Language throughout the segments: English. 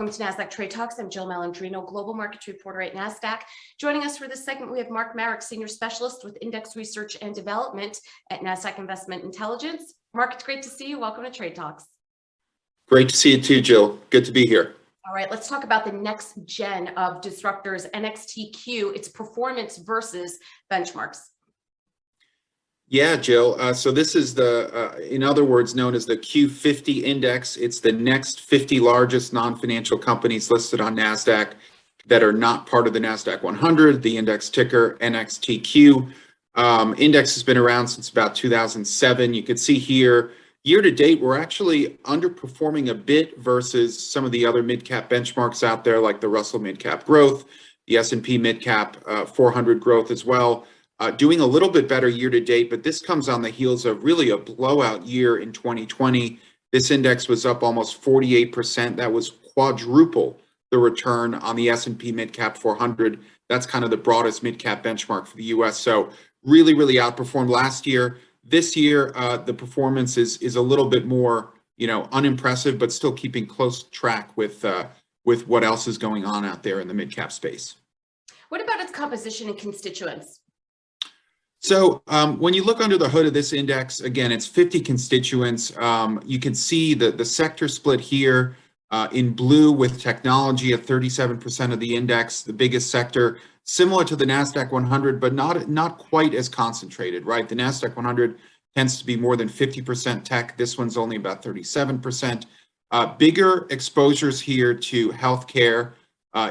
Welcome to Nasdaq Trade Talks. I'm Jill Malandrino, Global Markets Reporter at Nasdaq. Joining us for this segment, we have Mark Marex, Senior Specialist with Index Research and Development at Nasdaq Investment Intelligence. Mark, it's great to see you. Welcome to Trade Talks. Great to see you too, Jill. Good to be here. All right, let's talk about the next gen of disruptors, NXTQ, its performance versus benchmarks. Yeah, Jill. So this is in other words, known as the Q50 Index. It's the next 50 largest non-financial companies listed on Nasdaq that are not part of the Nasdaq 100, the index ticker NXTQ. Index has been around since about 2007. You can see here, year to date, we're actually underperforming a bit versus some of the other mid-cap benchmarks out there, like the Russell Mid-Cap Growth, the S&P Mid-Cap 400 Growth as well. Doing a little bit better year to date, but this comes on the heels of really a blowout year in 2020. This index was up almost 48%. That was quadruple the return on the S&P Mid-Cap 400. That's kind of the broadest mid-cap benchmark for the US. So really outperformed last year. This year, the performance is a little bit more, unimpressive, but still keeping close track with what else is going on out there in the mid-cap space. What about its composition and constituents? So when you look under the hood of this index, again, it's 50 constituents. You can see the sector split here in blue with technology at 37% of the index, the biggest sector, similar to the Nasdaq 100, but not quite as concentrated, right? The Nasdaq 100 tends to be more than 50% tech. This one's only about 37%. Bigger exposures here to healthcare,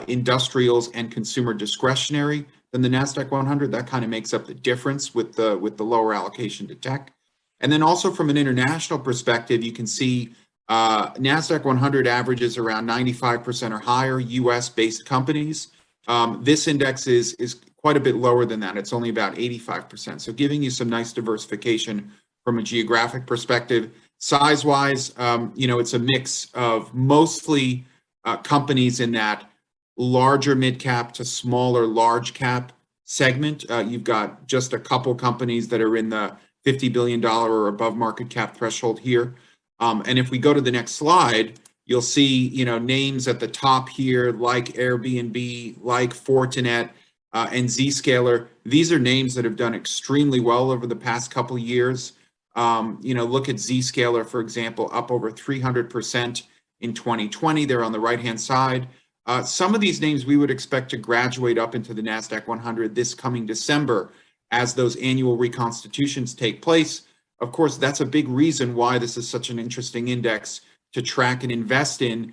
industrials, and consumer discretionary than the Nasdaq 100. That kind of makes up the difference with the lower allocation to tech. And then also from an international perspective, you can see Nasdaq 100 averages around 95% or higher US-based companies. This index is quite a bit lower than that. It's only about 85%. So giving you some nice diversification from a geographic perspective. Size-wise, it's a mix of mostly companies in that larger mid-cap to smaller large cap segment. You've got just a couple companies that are in the $50 billion or above market cap threshold here. And if we go to the next slide, you'll see, names at the top here like Airbnb, like Fortinet, and Zscaler. These are names that have done extremely well over the past couple of years. Look at Zscaler, for example, up over 300% in 2020. They're on the right-hand side. Some of these names we would expect to graduate up into the Nasdaq 100 this coming December as those annual reconstitutions take place. Of course, that's a big reason why this is such an interesting index to track and invest in,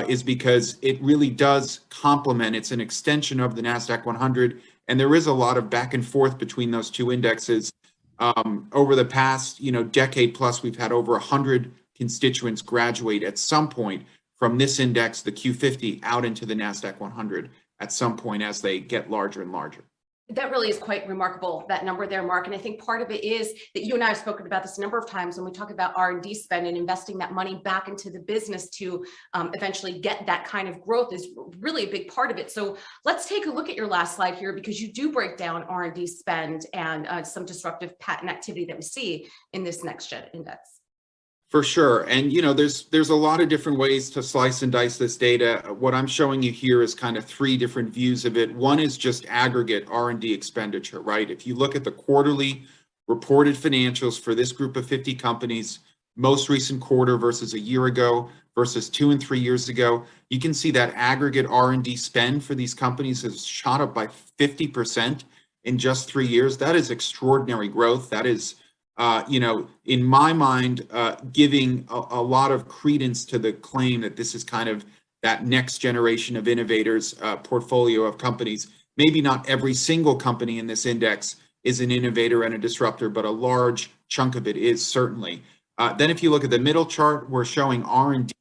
is because it really does complement. It's an extension of the Nasdaq 100, and there is a lot of back and forth between those two indexes. Over the past, decade plus, we've had over 100 constituents graduate at some point from this index, the Q50, out into the Nasdaq 100 at some point as they get larger and larger. That really is quite remarkable, that number there, Mark. And I think part of it is that you and I have spoken about this a number of times when we talk about R&D spend and investing that money back into the business to eventually get that kind of growth is really a big part of it. So let's take a look at your last slide here, because you do break down R&D spend and some disruptive patent activity that we see in this next gen index. For sure. And, there's a lot of different ways to slice and dice this data. What I'm showing you here is kind of three different views of it. One is just aggregate R&D expenditure, right? If you look at the quarterly reported financials for this group of 50 companies, most recent quarter versus a year ago versus 2 and 3 years ago, you can see that aggregate R&D spend for these companies has shot up by 50% in just 3 years. That is extraordinary growth. That is in my mind, giving a lot of credence to the claim that this is kind of that next generation of innovators portfolio of companies. Maybe not every single company in this index is an innovator and a disruptor, but a large chunk of it is certainly. Then if you look at the middle chart, we're showing R&D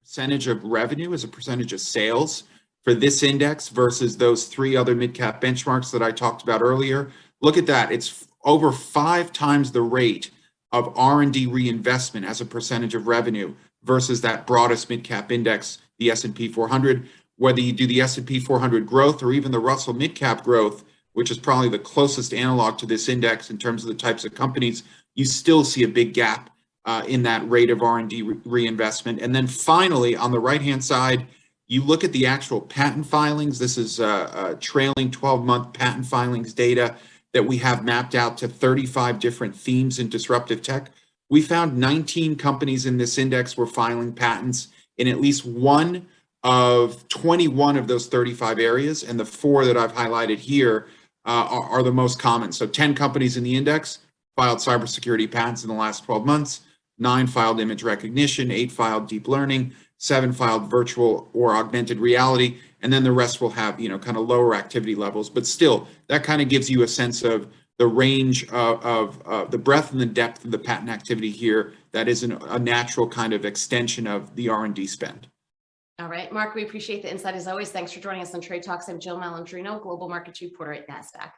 percentage of revenue as a percentage of sales for this index versus those 3 other mid-cap benchmarks that I talked about earlier. Look at that. It's over 5 times the rate of R&D reinvestment as a percentage of revenue versus that broadest mid-cap index, the S&P 400. Whether you do the S&P 400 growth or even the Russell mid-cap growth, which is probably the closest analog to this index in terms of the types of companies, you still see a big gap in that rate of R&D reinvestment. And then finally, on the right-hand side, You look at the actual patent filings. This is trailing 12-month patent filings data that we have mapped out to 35 different themes in disruptive tech. We found 19 companies in this index were filing patents in at least one of 21 of those 35 areas, and the 4 that I've highlighted here are the most common. So 10 companies in the index filed cybersecurity patents in the last 12 months, 9 filed image recognition, 8 filed deep learning, 7 filed virtual or augmented reality, and then the rest will have, kind of lower activity levels. But still, that kind of gives you a sense of the range of the breadth and the depth of the patent activity here. That is a natural kind of extension of the R&D spend. All right, Mark, we appreciate the insight as always. Thanks for joining us on Trade Talks. I'm Jill Malandrino, Global Markets Reporter at Nasdaq.